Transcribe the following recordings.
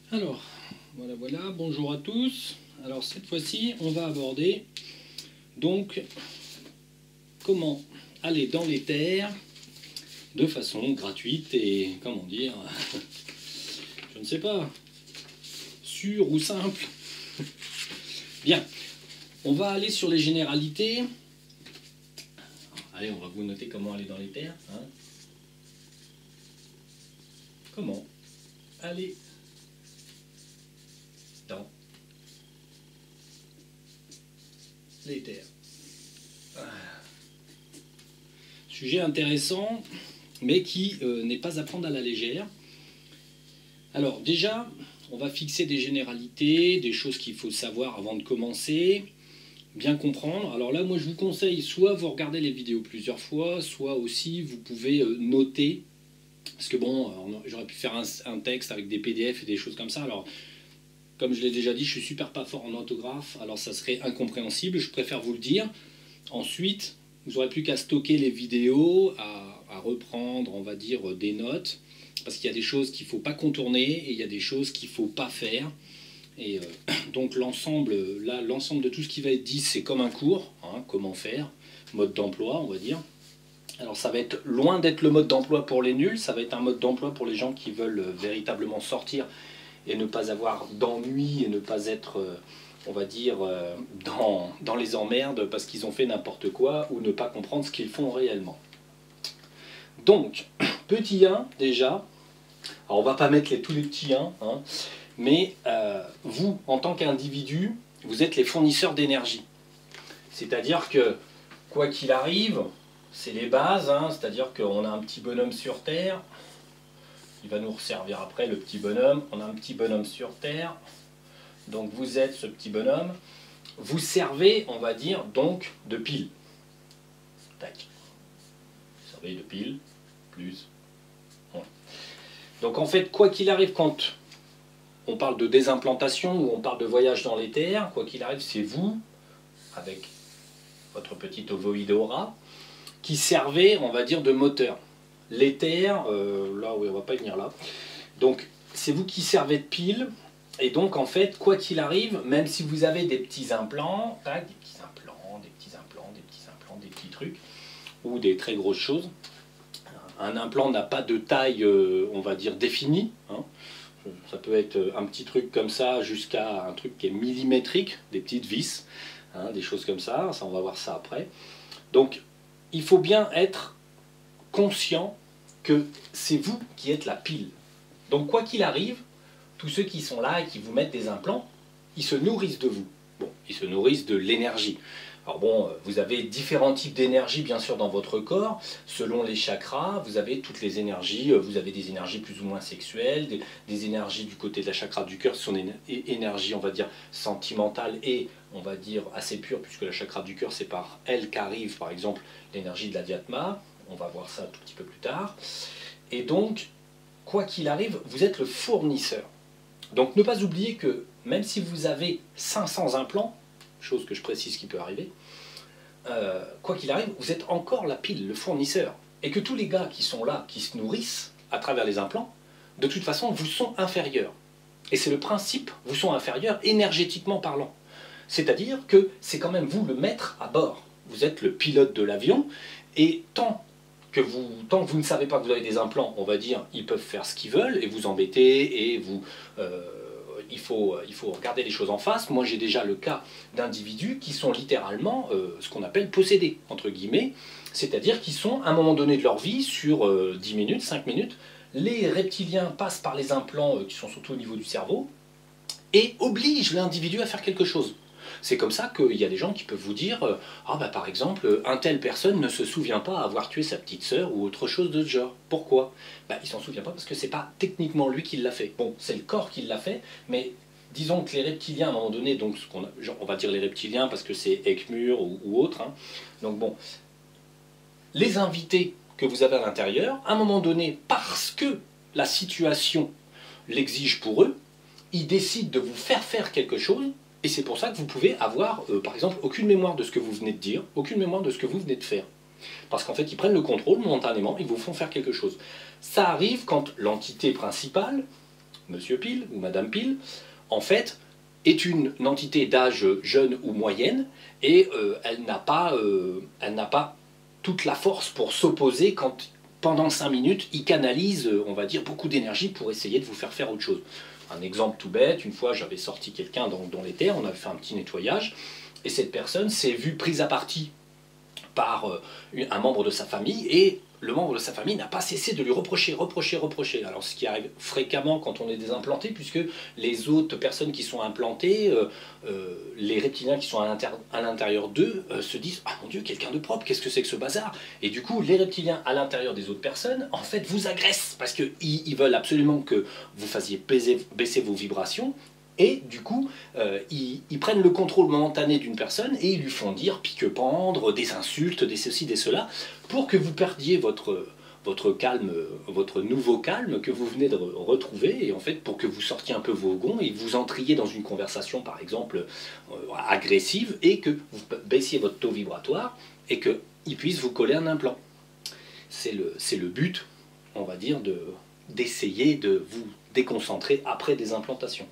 Alors, voilà, bonjour à tous. Alors cette fois-ci, on va aborder donc comment aller dans les terres de façon gratuite et, comment dire, je ne sais pas, sûre ou simple. Bien, on va aller sur les généralités. Allez, on va vous noter comment aller dans les terres. Hein. Comment aller dans les terres. Sujet intéressant, mais qui n'est pas à prendre à la légère. Alors déjà, on va fixer des généralités, des choses qu'il faut savoir avant de commencer, bien comprendre. Alors là, moi je vous conseille, soit vous regardez les vidéos plusieurs fois, soit aussi vous pouvez noter. Parce que bon, j'aurais pu faire un texte avec des PDF et des choses comme ça. Alors, comme je l'ai déjà dit, je suis super pas fort en orthographe, alors ça serait incompréhensible, je préfère vous le dire. Ensuite, vous n'aurez plus qu'à stocker les vidéos, à reprendre, on va dire, des notes, parce qu'il y a des choses qu'il ne faut pas contourner et il y a des choses qu'il ne faut pas faire. Et donc l'ensemble de tout ce qui va être dit, c'est comme un cours, hein, comment faire, mode d'emploi, on va dire. Alors ça va être loin d'être le mode d'emploi pour les nuls, ça va être un mode d'emploi pour les gens qui veulent véritablement sortir et ne pas avoir d'ennui et ne pas être, on va dire, dans les emmerdes parce qu'ils ont fait n'importe quoi ou ne pas comprendre ce qu'ils font réellement. Donc, petit 1 déjà, alors on va pas mettre tous les petits 1, hein, mais vous, en tant qu'individu, vous êtes les fournisseurs d'énergie. C'est-à-dire que, quoi qu'il arrive, c'est les bases, hein, c'est-à-dire qu'on a un petit bonhomme sur Terre, il va nous resservir après, le petit bonhomme. On a un petit bonhomme sur Terre. Donc vous êtes ce petit bonhomme. Vous servez, on va dire, donc de pile. Tac. Vous servez de pile, plus. Ouais. Donc en fait, quoi qu'il arrive, quand on parle de désimplantation ou on parle de voyage dans les terres, quoi qu'il arrive, c'est vous, avec votre petit ovoïde aura, qui servez, on va dire, de moteur. Les terres, là, oui, on va pas y venir là. Donc, c'est vous qui servez de pile. Et donc, en fait, quoi qu'il arrive, même si vous avez des petits implants, tac, des petits implants, des petits implants, des petits implants, des petits trucs, ou des très grosses choses, un implant n'a pas de taille, on va dire, définie. Hein. Ça peut être un petit truc comme ça jusqu'à un truc qui est millimétrique, des petites vis, hein, des choses comme ça. Ça, on va voir ça après. Donc, il faut bien être conscient que c'est vous qui êtes la pile. Donc quoi qu'il arrive, tous ceux qui sont là et qui vous mettent des implants, ils se nourrissent de vous. Bon, ils se nourrissent de l'énergie. Alors bon, vous avez différents types d'énergie bien sûr dans votre corps, selon les chakras, vous avez toutes les énergies, vous avez des énergies plus ou moins sexuelles, des énergies du côté de la chakra du cœur, qui sont des énergies, on va dire, sentimentales et, on va dire, assez pures, puisque la chakra du cœur, c'est par elle qu'arrive, par exemple, l'énergie de la diatma. On va voir ça un tout petit peu plus tard. Et donc, quoi qu'il arrive, vous êtes le fournisseur. Donc ne pas oublier que même si vous avez 500 implants, chose que je précise qui peut arriver, quoi qu'il arrive, vous êtes encore la pile, le fournisseur. Et que tous les gars qui sont là, qui se nourrissent à travers les implants, de toute façon, vous sont inférieurs. Et c'est le principe, vous sont inférieurs énergétiquement parlant. C'est-à-dire que c'est quand même vous le maître à bord. Vous êtes le pilote de l'avion, et tant que vous ne savez pas que vous avez des implants, on va dire, ils peuvent faire ce qu'ils veulent et vous embêter et vous, il faut regarder les choses en face. Moi, j'ai déjà le cas d'individus qui sont littéralement ce qu'on appelle possédés, entre guillemets, c'est-à-dire qu'ils sont, à un moment donné de leur vie, sur 10 minutes, 5 minutes, les reptiliens passent par les implants qui sont surtout au niveau du cerveau et obligent l'individu à faire quelque chose. C'est comme ça qu'il y a des gens qui peuvent vous dire ah bah par exemple, un telle personne ne se souvient pas avoir tué sa petite sœur ou autre chose de ce genre. Pourquoi? Bah, il s'en souvient pas parce que c'est pas techniquement lui qui l'a fait. Bon, c'est le corps qui l'a fait, mais disons que les reptiliens, à un moment donné, donc on va dire les reptiliens parce que c'est Ekmur ou autre, hein. Donc bon, les invités que vous avez à l'intérieur, à un moment donné, parce que la situation l'exige pour eux, ils décident de vous faire quelque chose. Et c'est pour ça que vous pouvez avoir, par exemple, aucune mémoire de ce que vous venez de dire, aucune mémoire de ce que vous venez de faire. Parce qu'en fait, ils prennent le contrôle momentanément, ils vous font faire quelque chose. Ça arrive quand l'entité principale Monsieur Pile ou Madame Pile, en fait, est une entité d'âge jeune ou moyenne, et elle n'a pas toute la force pour s'opposer quand, pendant 5 minutes, il canalise, on va dire, beaucoup d'énergie pour essayer de vous faire faire autre chose. Un exemple tout bête, une fois j'avais sorti quelqu'un dans les terres, on avait fait un petit nettoyage, et cette personne s'est vue prise à partie par un membre de sa famille, et le membre de sa famille n'a pas cessé de lui reprocher. Alors ce qui arrive fréquemment quand on est désimplanté, puisque les autres personnes qui sont implantées, les reptiliens qui sont à l'intérieur d'eux, se disent « Ah mon Dieu, quelqu'un de propre, qu'est-ce que c'est que ce bazar ?» Et du coup, les reptiliens à l'intérieur des autres personnes, en fait, vous agressent, parce qu'ils veulent absolument que vous fassiez baisser vos vibrations. Et du coup, ils prennent le contrôle momentané d'une personne et ils lui font dire pique-pendre, des insultes, des ceci, des cela, pour que vous perdiez votre calme, votre nouveau calme que vous venez de retrouver, et en fait pour que vous sortiez un peu vos gonds et vous entriez dans une conversation par exemple agressive, et que vous baissiez votre taux vibratoire et qu'il puisse vous coller un implant. C'est le but, on va dire, d'essayer de vous déconcentrer après des implantations.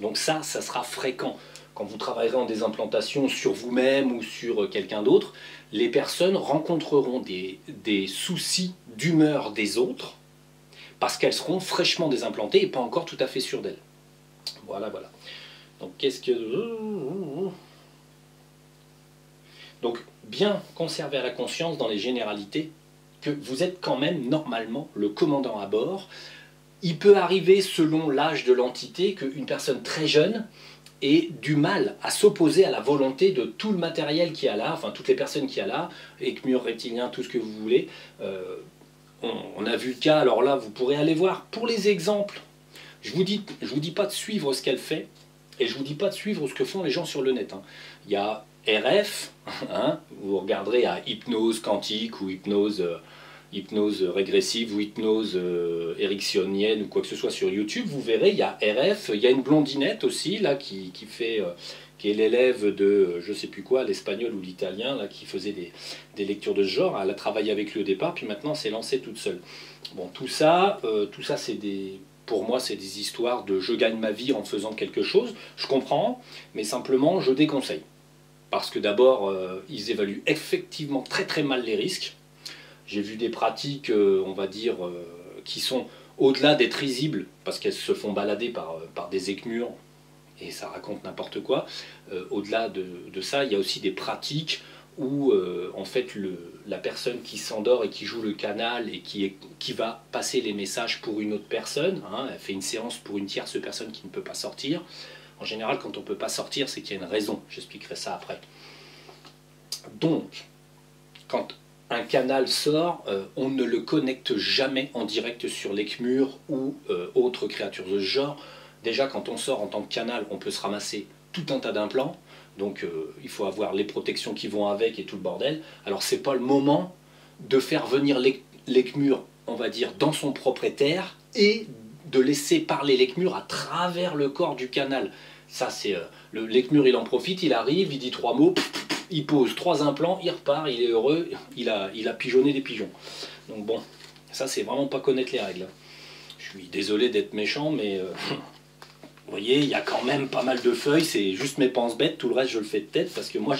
Donc ça sera fréquent. Quand vous travaillerez en désimplantation sur vous-même ou sur quelqu'un d'autre, les personnes rencontreront des soucis d'humeur des autres parce qu'elles seront fraîchement désimplantées et pas encore tout à fait sûres d'elles. Voilà. Donc qu'est-ce que... Donc bien conserver à la conscience dans les généralités que vous êtes quand même normalement le commandant à bord. Il peut arriver, selon l'âge de l'entité, qu'une personne très jeune ait du mal à s'opposer à la volonté de tout le matériel qu'il y a là, enfin toutes les personnes qu'il y a là, écmure, reptilien, tout ce que vous voulez. On a vu le cas, alors là vous pourrez aller voir. Pour les exemples, je vous dis pas de suivre ce qu'elle fait, et je vous dis pas de suivre ce que font les gens sur le net. Il y a RF, vous regarderez à hypnose quantique ou hypnose régressive ou hypnose ericksonienne ou quoi que ce soit sur YouTube, vous verrez, il y a RF, il y a une blondinette aussi, là, qui est l'élève de, je sais plus quoi, l'espagnol ou l'italien, là, qui faisait des lectures de ce genre. Elle a travaillé avec lui au départ, puis maintenant s'est lancée toute seule. Bon, tout ça pour moi, c'est des histoires de je gagne ma vie en faisant quelque chose. Je comprends, mais simplement, je déconseille. Parce que d'abord, ils évaluent effectivement très très mal les risques. J'ai vu des pratiques, on va dire, qui sont au-delà d'être risibles, parce qu'elles se font balader par des écmures, et ça raconte n'importe quoi. Au-delà de ça, il y a aussi des pratiques où, en fait, la personne qui s'endort et qui joue le canal et qui va passer les messages pour une autre personne, elle fait une séance pour une tierce personne qui ne peut pas sortir. En général, quand on ne peut pas sortir, c'est qu'il y a une raison. J'expliquerai ça après. Donc, quand un canal sort, on ne le connecte jamais en direct sur l'écmure ou autre créature de ce genre. Déjà, quand on sort en tant que canal, on peut se ramasser tout un tas d'implants. Donc, il faut avoir les protections qui vont avec et tout le bordel. Alors, c'est pas le moment de faire venir l'écmure, on va dire, dans son propre éther et de laisser parler l'écmure à travers le corps du canal. Ça, c'est l'écmure, il en profite, il arrive, il dit 3 mots, il pose 3 implants, il repart, il est heureux, il a pigeonné des pigeons. Donc bon, ça c'est vraiment pas connaître les règles. Je suis désolé d'être méchant, mais vous voyez, il y a quand même pas mal de feuilles, c'est juste mes penses bêtes, tout le reste je le fais de tête, parce que moi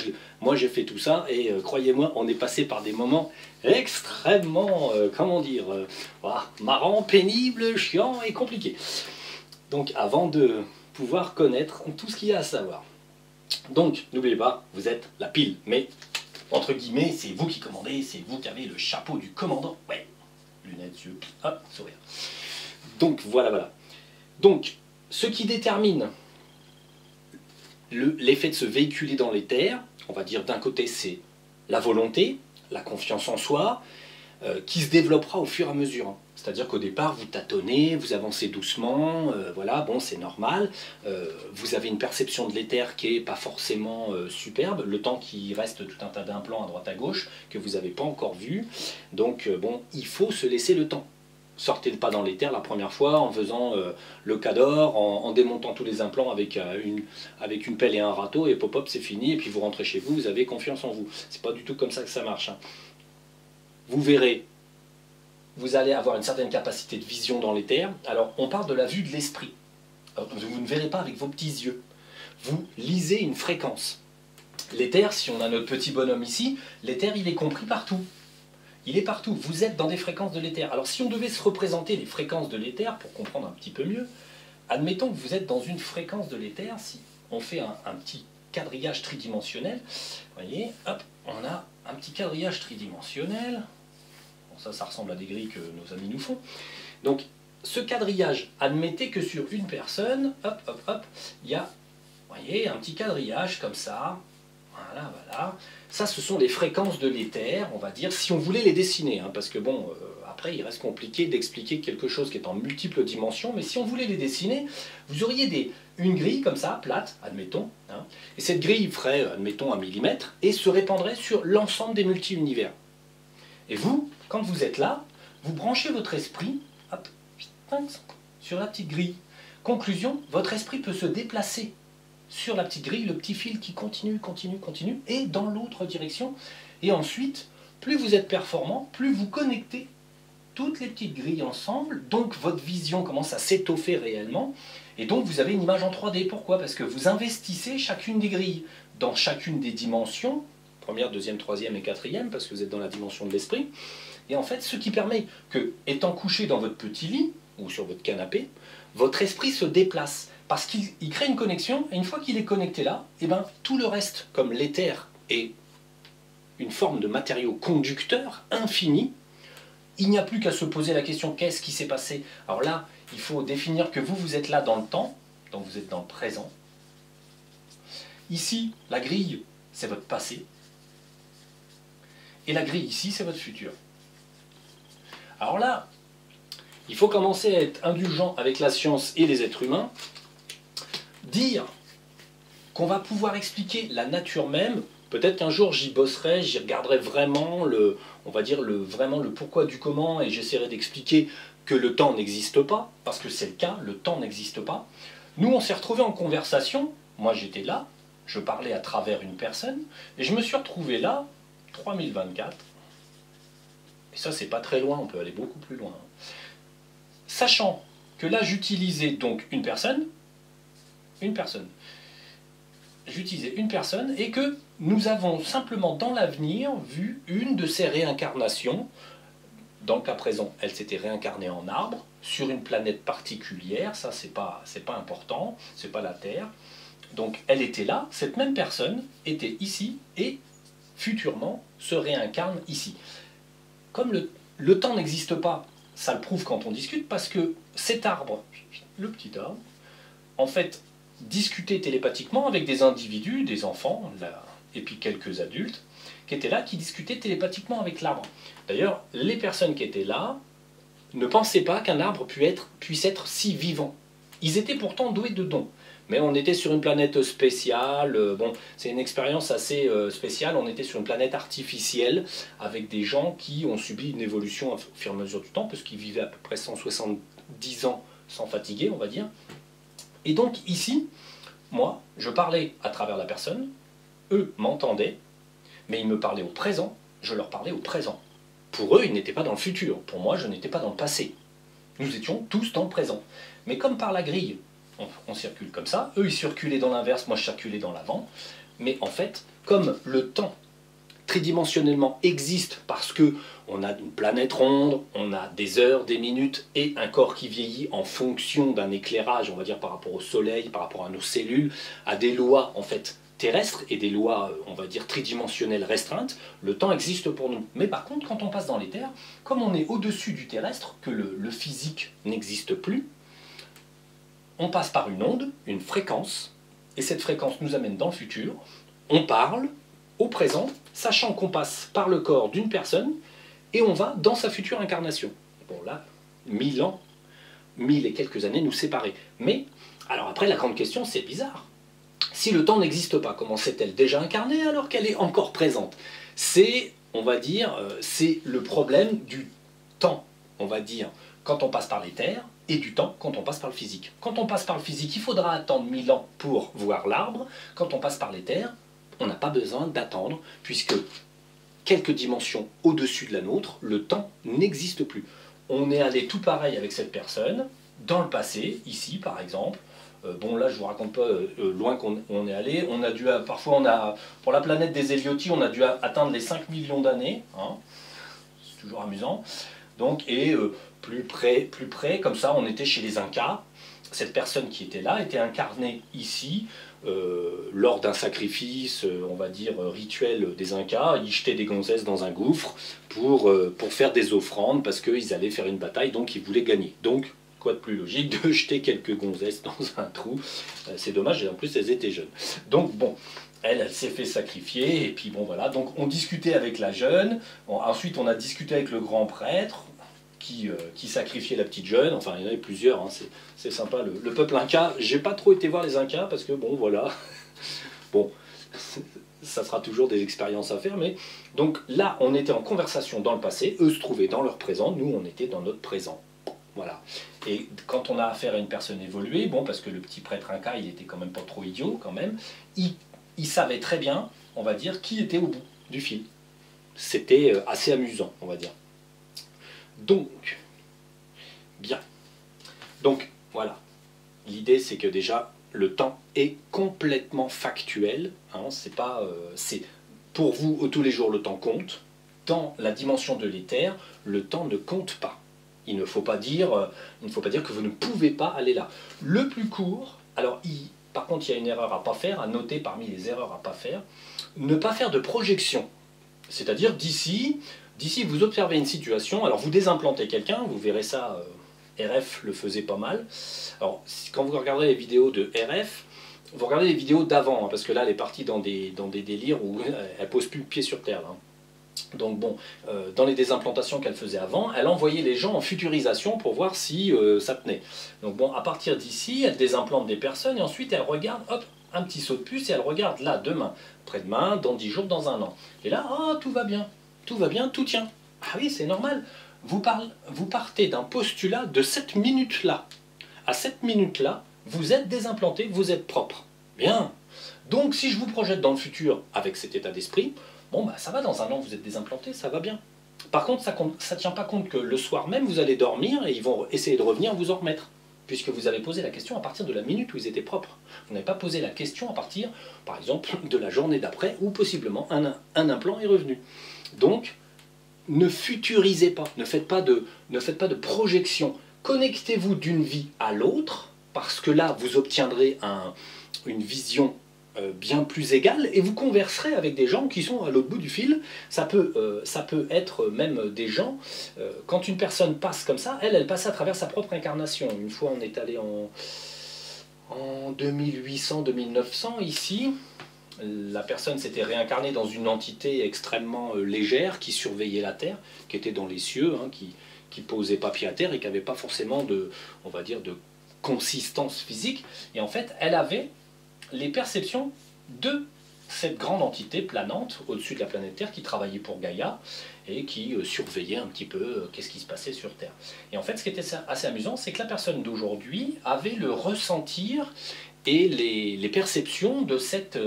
j'ai fait tout ça, et croyez-moi, on est passé par des moments extrêmement, comment dire, marrants, pénibles, chiants et compliqués. Donc avant de pouvoir connaître tout ce qu'il y a à savoir. Donc, n'oubliez pas, vous êtes la pile. Mais, entre guillemets, c'est vous qui commandez, c'est vous qui avez le chapeau du commandant. Ouais, lunettes, yeux, hop, sourire. Donc, voilà. Donc, ce qui détermine l'effet de se véhiculer dans les terres, on va dire d'un côté, c'est la volonté, la confiance en soi, qui se développera au fur et à mesure. C'est-à-dire qu'au départ, vous tâtonnez, vous avancez doucement, voilà, bon, c'est normal. Vous avez une perception de l'éther qui n'est pas forcément superbe, le temps qu'il reste tout un tas d'implants à droite à gauche que vous n'avez pas encore vu. Donc, bon, il faut se laisser le temps. Sortez pas dans l'éther la première fois en faisant le cador, en démontant tous les implants avec une pelle et un râteau, et pop-up, c'est fini, et puis vous rentrez chez vous, vous avez confiance en vous. C'est pas du tout comme ça que ça marche. Vous verrez vous allez avoir une certaine capacité de vision dans l'éther. Alors, on parle de la vue de l'esprit. Vous ne verrez pas avec vos petits yeux. Vous lisez une fréquence. L'éther, si on a notre petit bonhomme ici, l'éther, il est compris partout. Il est partout. Vous êtes dans des fréquences de l'éther. Alors, si on devait se représenter les fréquences de l'éther, pour comprendre un petit peu mieux, admettons que vous êtes dans une fréquence de l'éther, si on fait un petit quadrillage tridimensionnel, vous voyez, hop, on a un petit quadrillage tridimensionnel. Bon, ça ressemble à des grilles que nos amis nous font. Donc, ce quadrillage, admettez que sur une personne, hop, hop, hop, il y a, vous voyez, un petit quadrillage comme ça. Voilà, voilà. Ça, ce sont les fréquences de l'éther, on va dire, si on voulait les dessiner, hein, parce que bon, après, il reste compliqué d'expliquer quelque chose qui est en multiples dimensions, mais si on voulait les dessiner, vous auriez une grille comme ça, plate, admettons, hein, et cette grille ferait, admettons, 1 millimètre, et se répandrait sur l'ensemble des multi-univers. Et vous, quand vous êtes là, vous branchez votre esprit, hop, sur la petite grille. Conclusion, votre esprit peut se déplacer sur la petite grille, le petit fil qui continue, continue, continue, et dans l'autre direction. Et ensuite, plus vous êtes performant, plus vous connectez toutes les petites grilles ensemble, donc votre vision commence à s'étoffer réellement, et donc vous avez une image en 3D. Pourquoi? Parce que vous investissez chacune des grilles dans chacune des dimensions, première, deuxième, troisième et quatrième, parce que vous êtes dans la dimension de l'esprit, et en fait, ce qui permet que, étant couché dans votre petit lit, ou sur votre canapé, votre esprit se déplace. Parce qu'il crée une connexion, et une fois qu'il est connecté là, et ben, tout le reste, comme l'éther est une forme de matériau conducteur infini, il n'y a plus qu'à se poser la question, qu'est-ce qui s'est passé? Alors là, il faut définir que vous êtes là dans le temps, donc vous êtes dans le présent. Ici, la grille, c'est votre passé. Et la grille ici, c'est votre futur. Alors là, il faut commencer à être indulgent avec la science et les êtres humains. Dire qu'on va pouvoir expliquer la nature même, peut-être qu'un jour j'y bosserai, j'y regarderai vraiment on va dire vraiment le pourquoi du comment, et j'essaierai d'expliquer que le temps n'existe pas, parce que c'est le cas, le temps n'existe pas. Nous, on s'est retrouvés en conversation, moi j'étais là, je parlais à travers une personne, et je me suis retrouvé là, 3024, et ça c'est pas très loin, on peut aller beaucoup plus loin. Sachant que là j'utilisais donc une personne, j'utilisais une personne, et que nous avons simplement dans l'avenir vu une de ces réincarnations. Dans le cas présent, elle s'était réincarnée en arbre, sur une planète particulière, ça c'est pas important, c'est pas la Terre. Donc elle était là, cette même personne était ici, et futurement se réincarne ici. Comme le temps n'existe pas, ça le prouve quand on discute, parce que cet arbre, le petit arbre, en fait, discutait télépathiquement avec des individus, des enfants, et puis quelques adultes, qui étaient là, qui discutaient télépathiquement avec l'arbre. D'ailleurs, les personnes qui étaient là ne pensaient pas qu'un arbre puisse être si vivant. Ils étaient pourtant doués de dons. Mais on était sur une planète spéciale, bon, c'est une expérience assez spéciale, on était sur une planète artificielle, avec des gens qui ont subi une évolution au fur et à mesure du temps, parce qu'ils vivaient à peu près 170 ans sans fatiguer, on va dire. Et donc ici, moi, je parlais à travers la personne, eux m'entendaient, mais ils me parlaient au présent, je leur parlais au présent. Pour eux, ils n'étaient pas dans le futur, pour moi, je n'étais pas dans le passé. Nous étions tous dans le présent. Mais comme par la grille, on circule comme ça, eux ils circulaient dans l'inverse, moi je circulais dans l'avant, mais en fait, comme le temps tridimensionnellement existe parce que on a une planète ronde, on a des heures, des minutes et un corps qui vieillit en fonction d'un éclairage, on va dire par rapport au soleil, par rapport à nos cellules, à des lois en fait terrestres et des lois, on va dire, tridimensionnelles restreintes, le temps existe pour nous. Mais par contre, quand on passe dans l'éther, comme on est au-dessus du terrestre, que le physique n'existe plus, on passe par une onde, une fréquence, et cette fréquence nous amène dans le futur, on parle au présent, sachant qu'on passe par le corps d'une personne, et on va dans sa future incarnation. Bon là, 1000 ans, 1000 et quelques années nous séparaient. Mais, alors après la grande question, c'est bizarre. Si le temps n'existe pas, comment s'est-elle déjà incarnée alors qu'elle est encore présente? C'est, on va dire, c'est le problème du temps, on va dire, quand on passe par l'éther, et du temps quand on passe par le physique. Quand on passe par le physique, il faudra attendre 1000 ans pour voir l'arbre. Quand on passe par l'éther, on n'a pas besoin d'attendre, puisque quelques dimensions au-dessus de la nôtre, le temps n'existe plus. on est allé tout pareil avec cette personne, dans le passé, ici par exemple. Bon là je vous raconte pas loin qu'on on est allé, on a dû, parfois on a, pour la planète des Héliotis, on a dû atteindre les 5 millions d'années, hein. C'est toujours amusant. Donc, et plus près, comme ça on était chez les Incas. Cette personne qui était là était incarnée ici, lors d'un sacrifice, on va dire, rituel des Incas. Ils jetaient des gonzesses dans un gouffre pour faire des offrandes, parce qu'ils allaient faire une bataille, donc ils voulaient gagner. Donc, quoi de plus logique de jeter quelques gonzesses dans un trou. C'est dommage, et en plus elles étaient jeunes. Donc bon, elle s'est fait sacrifier, et puis bon voilà. Donc on discutait avec la jeune, ensuite on a discuté avec le grand prêtre, qui sacrifiait la petite jeune. Enfin, il y en avait plusieurs, hein. C'est sympa. Le peuple inca, j'ai pas trop été voir les Incas parce que bon, voilà. Bon, ça sera toujours des expériences à faire, mais donc là, on était en conversation dans le passé, eux se trouvaient dans leur présent, nous on était dans notre présent. Voilà. Et quand on a affaire à une personne évoluée, bon, parce que le petit prêtre inca, il était quand même pas trop idiot, quand même, il savait très bien, on va dire, qui était au bout du fil. C'était assez amusant, on va dire. Donc, bien. Donc, voilà. L'idée, c'est que déjà, le temps est complètement factuel. Hein, c'est pas, c'est pour vous, tous les jours, le temps compte. Dans la dimension de l'éther, le temps ne compte pas. Il ne faut pas dire que vous ne pouvez pas aller là. Le plus court, alors, par contre, il y a une erreur à pas faire, à noter parmi les erreurs à pas faire, ne pas faire de projection. C'est-à-dire d'ici, vous observez une situation, alors vous désimplantez quelqu'un, vous verrez ça, RF le faisait pas mal. Alors, quand vous regardez les vidéos de RF, vous regardez les vidéos d'avant, hein, parce que là, elle est partie dans des délires où elle pose plus le pied sur terre. Hein. Donc bon, dans les désimplantations qu'elle faisait avant, elle envoyait les gens en futurisation pour voir si ça tenait. Donc bon, à partir d'ici, elle désimplante des personnes, et ensuite elle regarde, hop, un petit saut de puce, et elle regarde là, demain, après-demain, dans 10 jours, dans un an. Et là, oh, tout va bien, tout tient. Ah oui, c'est normal. Vous partez d'un postulat de cette minute-là. À cette minute-là, vous êtes désimplanté, vous êtes propre. Bien. Donc si je vous projette dans le futur avec cet état d'esprit, bon bah ça va, dans un an vous êtes désimplanté, ça va bien. Par contre, ça ne tient pas compte que le soir même, vous allez dormir et ils vont essayer de revenir vous en remettre. Puisque vous avez posé la question à partir de la minute où ils étaient propres. Vous n'avez pas posé la question à partir, par exemple, de la journée d'après, où possiblement un implant est revenu. Donc, ne futurisez pas, ne faites pas de projection. Connectez-vous d'une vie à l'autre, parce que là, vous obtiendrez une vision bien plus égale, et vous converserez avec des gens qui sont à l'autre bout du fil. Ça peut être même des gens, quand une personne passe comme ça, elle passe à travers sa propre incarnation. Une fois, on est allé en 2800-2900 ici. La personne s'était réincarnée dans une entité extrêmement légère qui surveillait la Terre, qui était dans les cieux, hein, qui posait pas pied à terre et qui n'avait pas forcément de, on va dire, de consistance physique. Et en fait, elle avait les perceptions de cette grande entité planante au-dessus de la planète Terre qui travaillait pour Gaïa et qui surveillait un petit peu qu'est-ce qui se passait sur Terre. Et en fait, ce qui était assez amusant, c'est que la personne d'aujourd'hui avait le ressentir et les perceptions de cette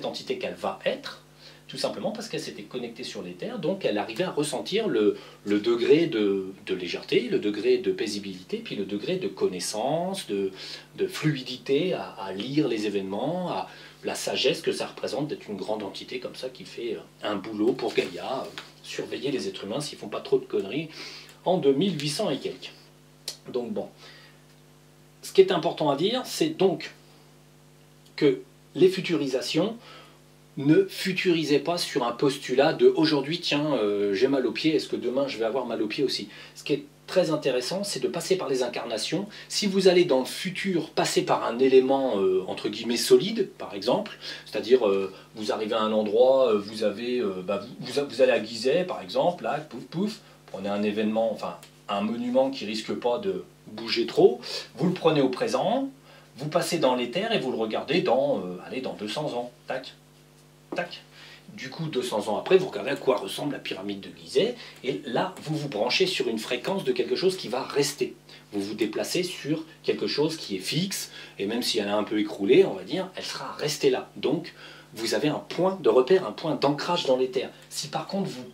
entité qu'elle va être, tout simplement parce qu'elle s'était connectée sur l'éther, donc elle arrivait à ressentir le degré de légèreté, le degré de paisibilité, puis le degré de connaissance, de fluidité à lire les événements, à la sagesse que ça représente d'être une grande entité comme ça qui fait un boulot pour Gaïa, surveiller les êtres humains s'ils font pas trop de conneries, en 2800 et quelques. Donc bon, ce qui est important à dire, c'est donc que les futurisations, ne futurisez pas sur un postulat de aujourd'hui, tiens, j'ai mal aux pieds, est-ce que demain je vais avoir mal aux pieds aussi? Ce qui est très intéressant, c'est de passer par les incarnations. Si vous allez dans le futur passer par un élément entre guillemets solide, par exemple, c'est-à-dire vous arrivez à un endroit, vous allez à Gizeh, par exemple, là, pouf pouf, prenez un événement, enfin un monument qui risque pas de bouger trop, vous le prenez au présent, vous passez dans l'éther et vous le regardez dans 200 ans, tac. Tac. Du coup, 200 ans après, vous regardez à quoi ressemble la pyramide de Gizeh, et là, vous vous branchez sur une fréquence de quelque chose qui va rester. Vous vous déplacez sur quelque chose qui est fixe, et même si elle est un peu écroulée, on va dire, elle sera restée là. Donc, vous avez un point de repère, un point d'ancrage dans l'éther. Si par contre, vous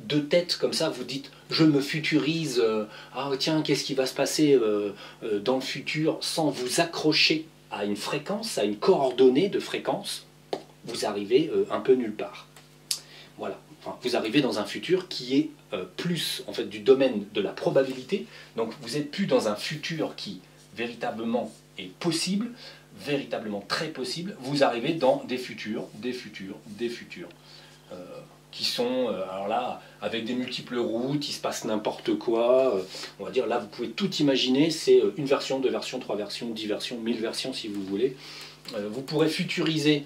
de tête comme ça, vous dites je me futurise, ah tiens, qu'est-ce qui va se passer dans le futur, sans vous accrocher à une fréquence, à une coordonnée de fréquence, vous arrivez un peu nulle part. Voilà. Enfin, vous arrivez dans un futur qui est plus en fait du domaine de la probabilité. Donc vous n'êtes plus dans un futur qui véritablement est possible, véritablement très possible. Vous arrivez dans des futurs qui sont, alors là, avec des multiples routes, il se passe n'importe quoi. On va dire, là, vous pouvez tout imaginer. C'est une version, deux versions, trois versions, 10 versions, 1000 versions si vous voulez. Vous pourrez futuriser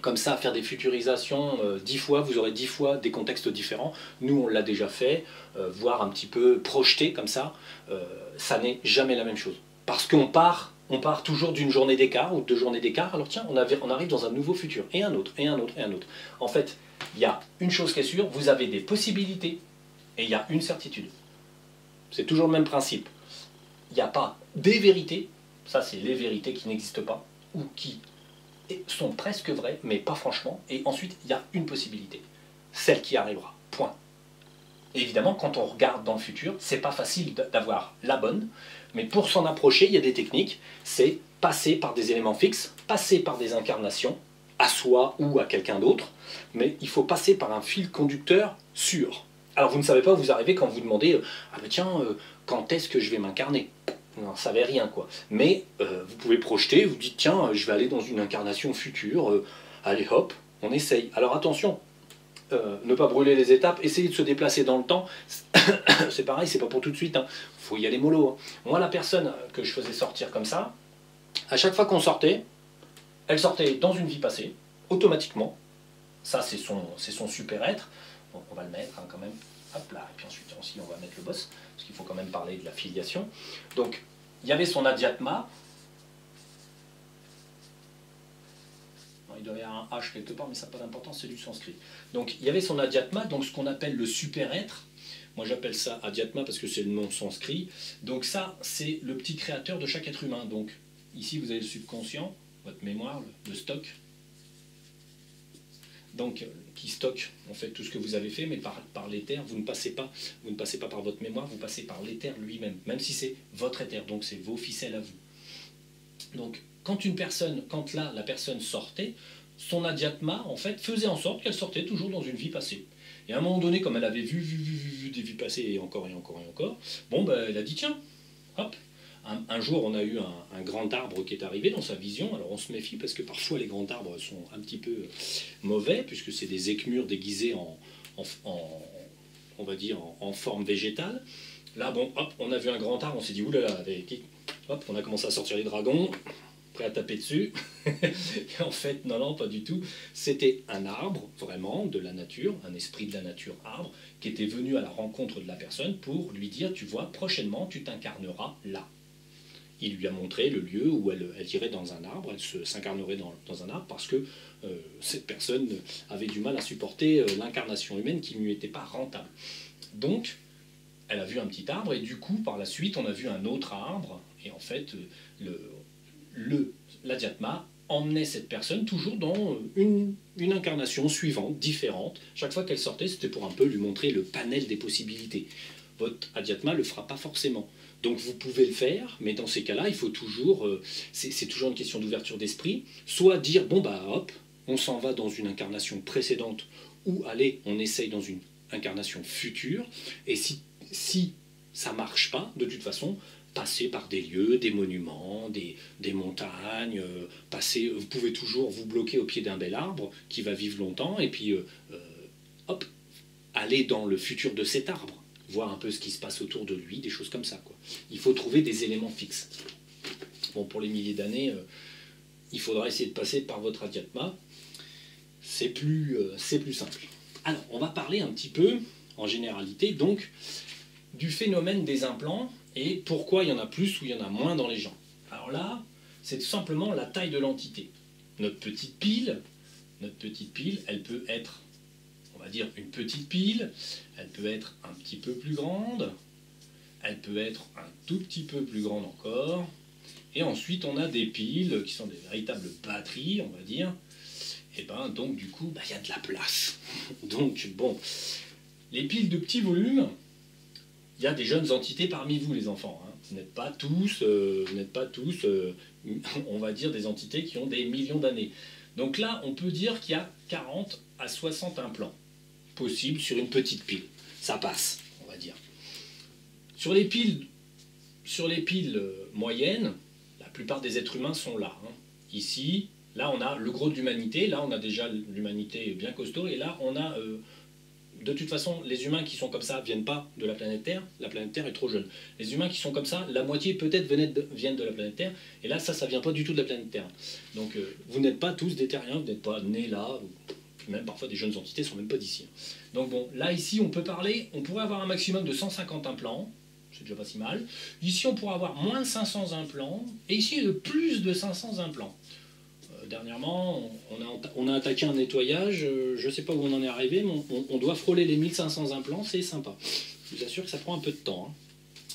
comme ça, faire des futurisations 10 fois, vous aurez 10 fois des contextes différents. Nous, on l'a déjà fait, voire un petit peu projeté comme ça. Ça n'est jamais la même chose. Parce qu'on part toujours d'une journée d'écart ou 2 journées d'écart. Alors tiens, on arrive dans un nouveau futur, et un autre, et un autre, et un autre. En fait, il y a une chose qui est sûre, vous avez des possibilités, et il y a une certitude. C'est toujours le même principe. Il n'y a pas des vérités, ça c'est les vérités qui n'existent pas, ou qui sont presque vraies, mais pas franchement. Et ensuite, il y a une possibilité, celle qui arrivera, point. Et évidemment, quand on regarde dans le futur, c'est pas facile d'avoir la bonne, mais pour s'en approcher, il y a des techniques, c'est passer par des éléments fixes, passer par des incarnations, à soi ou à quelqu'un d'autre, mais il faut passer par un fil conducteur sûr. Alors vous ne savez pas où vous arrivez quand vous demandez « Ah ben tiens, quand est-ce que je vais m'incarner ?» Vous n'en savez rien, quoi. Mais vous pouvez projeter, vous dites, tiens, je vais aller dans une incarnation future, allez hop, on essaye. Alors attention, ne pas brûler les étapes, essayez de se déplacer dans le temps, c'est pareil, c'est pas pour tout de suite, hein. Faut y aller mollo. Hein. Moi, la personne que je faisais sortir comme ça, à chaque fois qu'on sortait, elle sortait dans une vie passée, automatiquement. Ça, c'est son super-être. Donc on va le mettre hein, quand même. Hop là, et puis ensuite aussi on va mettre le boss, parce qu'il faut quand même parler de la filiation. Donc, il y avait son Adhyatma. Il doit y avoir un H quelque part, mais ça n'a pas d'importance, c'est du sanskrit. Donc, il y avait son Adhyatma, donc ce qu'on appelle le super-être. Moi, j'appelle ça Adhyatma parce que c'est le nom sanskrit. Donc ça, c'est le petit créateur de chaque être humain. Donc, ici, vous avez le subconscient, votre mémoire, le stock. Donc, qui stocke en fait tout ce que vous avez fait, mais par l'éther, vous ne passez pas par votre mémoire, vous passez par l'éther lui-même, même si c'est votre éther, donc c'est vos ficelles à vous. Donc, quand la personne sortait, son Adhyatma, en fait, faisait en sorte qu'elle sortait toujours dans une vie passée. Et à un moment donné, comme elle avait vu des vies passées et encore et encore et encore, bon, ben, elle a dit, tiens, hop, un jour, on a eu un grand arbre qui est arrivé dans sa vision. Alors, on se méfie parce que parfois, les grands arbres sont un petit peu mauvais, puisque c'est des écmures déguisés on va dire, en forme végétale. Là, bon, hop, on a vu un grand arbre, on s'est dit, oulala, hop, on a commencé à sortir les dragons, prêt à taper dessus. Et en fait, non, pas du tout. C'était un arbre, vraiment, de la nature, un esprit de la nature arbre, qui était venu à la rencontre de la personne pour lui dire, tu vois, prochainement, tu t'incarneras là. Il lui a montré le lieu où elle irait dans un arbre, elle s'incarnerait dans un arbre parce que cette personne avait du mal à supporter l'incarnation humaine qui ne lui était pas rentable. Donc, elle a vu un petit arbre et du coup, par la suite, on a vu un autre arbre et en fait, l'Adhyatma emmenait cette personne toujours dans une incarnation suivante, différente. Chaque fois qu'elle sortait, c'était pour un peu lui montrer le panel des possibilités. Votre Adhyatma ne le fera pas forcément. Donc vous pouvez le faire, mais dans ces cas-là, il faut toujours, c'est toujours une question d'ouverture d'esprit, soit dire, bon bah hop, on s'en va dans une incarnation précédente, ou allez, on essaye dans une incarnation future, et si ça ne marche pas, de toute façon, passez par des lieux, des monuments, des montagnes, vous pouvez toujours vous bloquer au pied d'un bel arbre qui va vivre longtemps, et puis hop, aller dans le futur de cet arbre. Voir un peu ce qui se passe autour de lui, des choses comme ça, quoi. Il faut trouver des éléments fixes. Bon, pour les milliers d'années, il faudra essayer de passer par votre Adhyatma. C'est plus simple. Alors, on va parler un petit peu, en généralité, donc, du phénomène des implants et pourquoi il y en a plus ou il y en a moins dans les gens. Alors là, c'est tout simplement la taille de l'entité. Notre petite pile, elle peut être, on va dire, une petite pile, elle peut être un petit peu plus grande, elle peut être un tout petit peu plus grande encore, et ensuite on a des piles qui sont des véritables batteries, on va dire, et ben donc du coup, il y a de la place. Donc bon, les piles de petit volume, il y a des jeunes entités parmi vous, les enfants. Hein. Vous n'êtes pas tous, on va dire, des entités qui ont des millions d'années. Donc là, on peut dire qu'il y a 40 à 60 implants possibles sur une petite pile. Ça passe, on va dire. Sur les piles moyennes, la plupart des êtres humains sont là. Hein. Ici, là, on a le gros de l'humanité. Là, on a déjà l'humanité bien costaud. Et là, on a... de toute façon, les humains qui sont comme ça ne viennent pas de la planète Terre. La planète Terre est trop jeune. Les humains qui sont comme ça, la moitié peut-être viennent de la planète Terre. Et là, ça ne vient pas du tout de la planète Terre. Donc, vous n'êtes pas tous des terriens, vous n'êtes pas nés là. Même parfois, des jeunes entités ne sont même pas d'ici. Donc bon, là, ici, on pourrait avoir un maximum de 150 implants. C'est déjà pas si mal. Ici, on pourrait avoir moins de 500 implants. Et ici, plus de 500 implants. Dernièrement, on a attaqué un nettoyage, je ne sais pas où on en est arrivé, mais on doit frôler les 1500 implants, c'est sympa. Je vous assure que ça prend un peu de temps. Hein.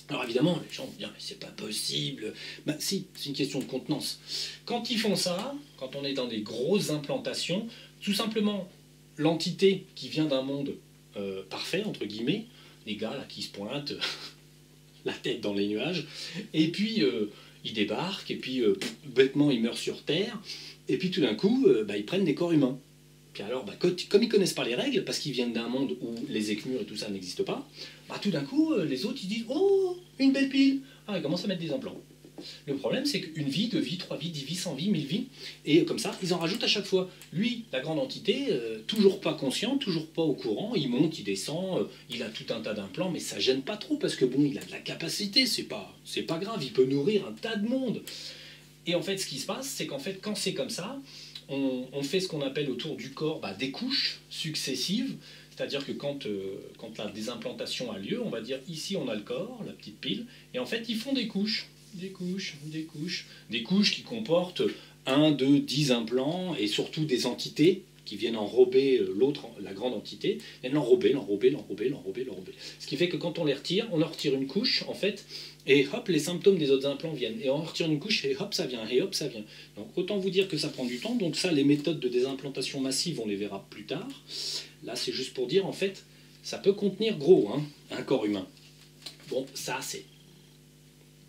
Alors évidemment, les gens vont dire, mais c'est pas possible. Ben si, c'est une question de contenance. Quand ils font ça, quand on est dans des grosses implantations, tout simplement, l'entité qui vient d'un monde parfait, entre guillemets, les gars là qui se pointent, la tête dans les nuages, et puis ils débarquent, et puis bêtement ils meurent sur Terre, et puis tout d'un coup, ils prennent des corps humains. Puis alors, comme ils ne connaissent pas les règles, parce qu'ils viennent d'un monde où les écmures et tout ça n'existent pas, tout d'un coup, les autres ils disent « Oh, une belle pile !» Ils commencent à mettre des implants. Le problème, c'est qu'une vie, 2 vies, 3 vies, 10 vies, 100 vies, 1000 vies, et comme ça, ils en rajoutent à chaque fois. Lui, la grande entité, toujours pas conscient, toujours pas au courant, il monte, il descend, il a tout un tas d'implants, mais ça gêne pas trop, parce que bon, il a de la capacité, c'est pas grave, il peut nourrir un tas de monde. Et en fait, ce qui se passe, c'est qu'en fait, quand c'est comme ça, on fait ce qu'on appelle autour du corps des couches successives, c'est-à-dire que quand la désimplantation a lieu, on va dire ici on a le corps, la petite pile, et en fait ils font des couches qui comportent 1, 2, 10 implants, et surtout des entités qui viennent enrober l'autre, la grande entité, viennent l'enrober. Ce qui fait que quand on les retire, on en retire une couche, en fait, et hop, les symptômes des autres implants viennent. Et on retire une couche, et hop, ça vient, et hop, ça vient. Donc autant vous dire que ça prend du temps. Donc ça, les méthodes de désimplantation massive, on les verra plus tard. Là, c'est juste pour dire, en fait, ça peut contenir gros, hein, un corps humain. Bon, ça,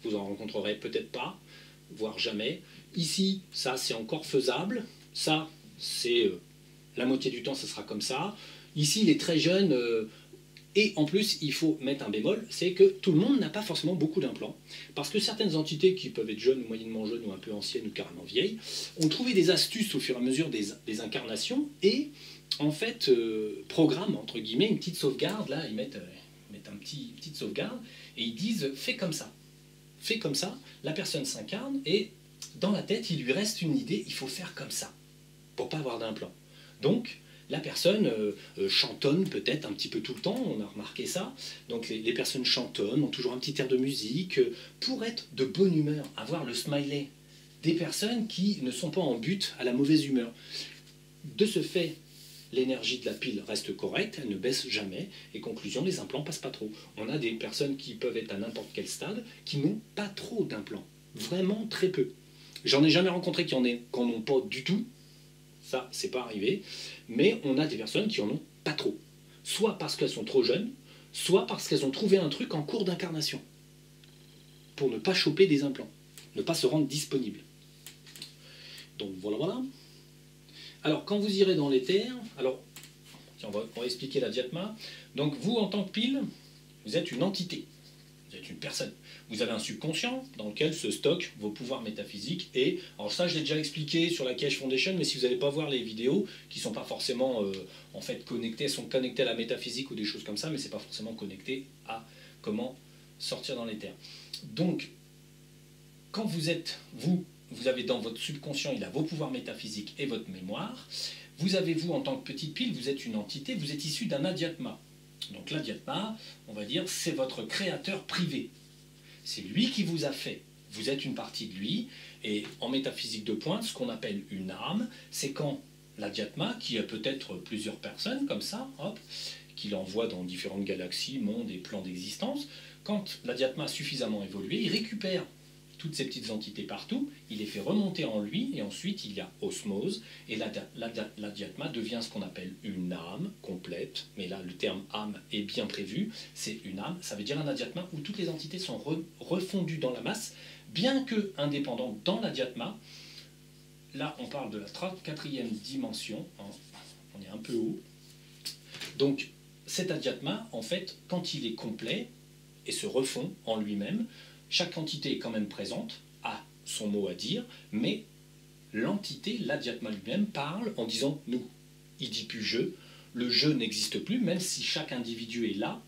vous en rencontrerez peut-être pas, voire jamais. Ici, ça, c'est encore faisable. Ça, c'est... la moitié du temps, ça sera comme ça. Ici, il est très jeune. Et en plus, il faut mettre un bémol, c'est que tout le monde n'a pas forcément beaucoup d'implants. Parce que certaines entités qui peuvent être jeunes ou moyennement jeunes ou un peu anciennes ou carrément vieilles, ont trouvé des astuces au fur et à mesure des incarnations et en fait programment, entre guillemets, une petite sauvegarde. Là, ils mettent une petite sauvegarde et ils disent « fais comme ça ». Fais comme ça, la personne s'incarne et dans la tête, il lui reste une idée, il faut faire comme ça pour pas avoir d'implant. Donc, la personne chantonne peut-être un petit peu tout le temps, on a remarqué ça. Donc les personnes chantonnent, ont toujours un petit air de musique, pour être de bonne humeur, avoir le smiley. Des personnes qui ne sont pas en but à la mauvaise humeur. De ce fait, l'énergie de la pile reste correcte, elle ne baisse jamais, et conclusion, les implants passent pas trop. On a des personnes qui peuvent être à n'importe quel stade, qui n'ont pas trop d'implants. Vraiment très peu. J'en ai jamais rencontré qui en ont pas du tout. Ça, c'est pas arrivé. Mais on a des personnes qui en ont pas trop. Soit parce qu'elles sont trop jeunes, soit parce qu'elles ont trouvé un truc en cours d'incarnation. Pour ne pas choper des implants. Ne pas se rendre disponible. Donc voilà. Alors, quand vous irez dans l'éther, alors, tiens, on va expliquer la diatma. Donc, vous, en tant que pile, vous êtes une entité. Vous êtes une personne. Vous avez un subconscient dans lequel se stockent vos pouvoirs métaphysiques. Et, alors ça, je l'ai déjà expliqué sur la Keshe Foundation, mais si vous n'allez pas voir les vidéos, qui ne sont pas forcément en fait connectées, elles sont connectées à la métaphysique ou des choses comme ça, mais ce n'est pas forcément connecté à comment sortir dans l'éther. Donc, quand vous êtes, vous avez dans votre subconscient, il a vos pouvoirs métaphysiques et votre mémoire. Vous avez, vous, en tant que petite pile, vous êtes une entité, vous êtes issu d'un adhyatma. Donc l'adhyatma, on va dire, c'est votre créateur privé. C'est lui qui vous a fait. Vous êtes une partie de lui. Et en métaphysique de pointe, ce qu'on appelle une âme, c'est quand l'adhyatma, qui a peut-être plusieurs personnes comme ça, hop, qu'il envoie dans différentes galaxies, mondes et plans d'existence, quand l'adhyatma a suffisamment évolué, il récupère toutes ces petites entités partout, il les fait remonter en lui, et ensuite il y a osmose, et l'adhyatma devient ce qu'on appelle une âme complète, mais là le terme âme est bien prévu, c'est une âme, ça veut dire un adhyatma où toutes les entités sont refondues dans la masse, bien que indépendantes dans l'adhyatma. Là on parle de la 34e dimension, hein, on est un peu haut, donc cet adhyatma, en fait, quand il est complet et se refond en lui-même, chaque entité est quand même présente, a son mot à dire, mais l'entité, l'adhyatma lui-même, parle en disant « nous ». Il ne dit plus « je », le « je » n'existe plus, même si chaque individu est là,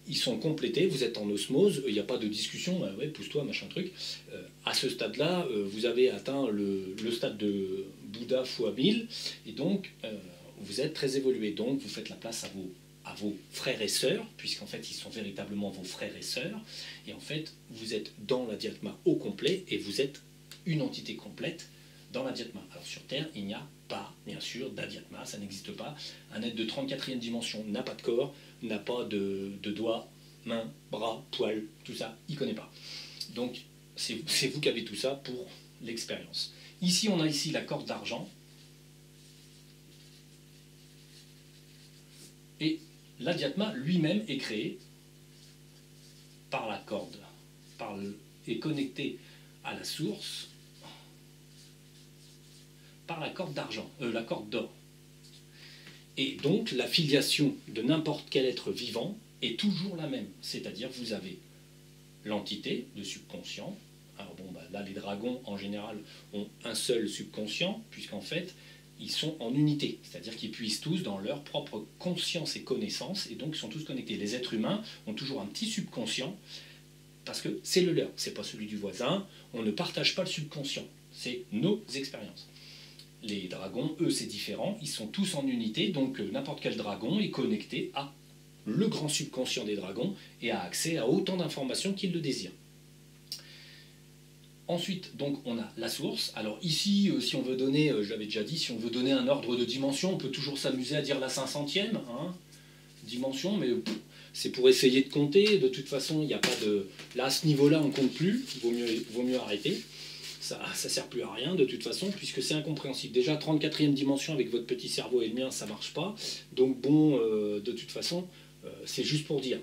ils sont complétés, vous êtes en osmose, il n'y a pas de discussion, ouais, pousse-toi, machin truc. À ce stade-là, vous avez atteint le stade de Bouddha fois 1000, et donc vous êtes très évolué, donc vous faites la place à vos frères et sœurs, puisqu'en fait ils sont véritablement vos frères et sœurs, et en fait vous êtes dans l'adhyatma au complet, et vous êtes une entité complète dans l'adhyatma. Alors sur Terre, il n'y a pas, bien sûr, d'adhyatma, ça n'existe pas. Un être de 34e dimension n'a pas de corps, n'a pas de doigts, mains, bras, poils, tout ça, il ne connaît pas. Donc c'est vous qui avez tout ça pour l'expérience. Ici, on a ici la corde d'argent, et l'adhyatma lui-même est créé par la corde, est connecté à la source par la corde d'argent, la corde d'or. Et donc la filiation de n'importe quel être vivant est toujours la même, c'est-à-dire vous avez l'entité, le subconscient. Alors bon, là les dragons en général ont un seul subconscient, puisqu'en fait ils sont en unité, c'est-à-dire qu'ils puissent tous dans leur propre conscience et connaissance, et donc ils sont tous connectés. Les êtres humains ont toujours un petit subconscient, parce que c'est le leur, c'est pas celui du voisin, on ne partage pas le subconscient, c'est nos expériences. Les dragons, eux, c'est différent, ils sont tous en unité, donc n'importe quel dragon est connecté à le grand subconscient des dragons et a accès à autant d'informations qu'il le désire. Ensuite, donc, on a la source. Alors ici, si on veut donner, je l'avais déjà dit, si on veut donner un ordre de dimension, on peut toujours s'amuser à dire la 500e dimension, mais c'est pour essayer de compter. De toute façon, il n'y a pas de... Là, à ce niveau-là, on ne compte plus, vaut mieux arrêter. Ça ne sert plus à rien, de toute façon, puisque c'est incompréhensible. Déjà, 34e dimension avec votre petit cerveau et le mien, ça ne marche pas. Donc bon, de toute façon, c'est juste pour dire.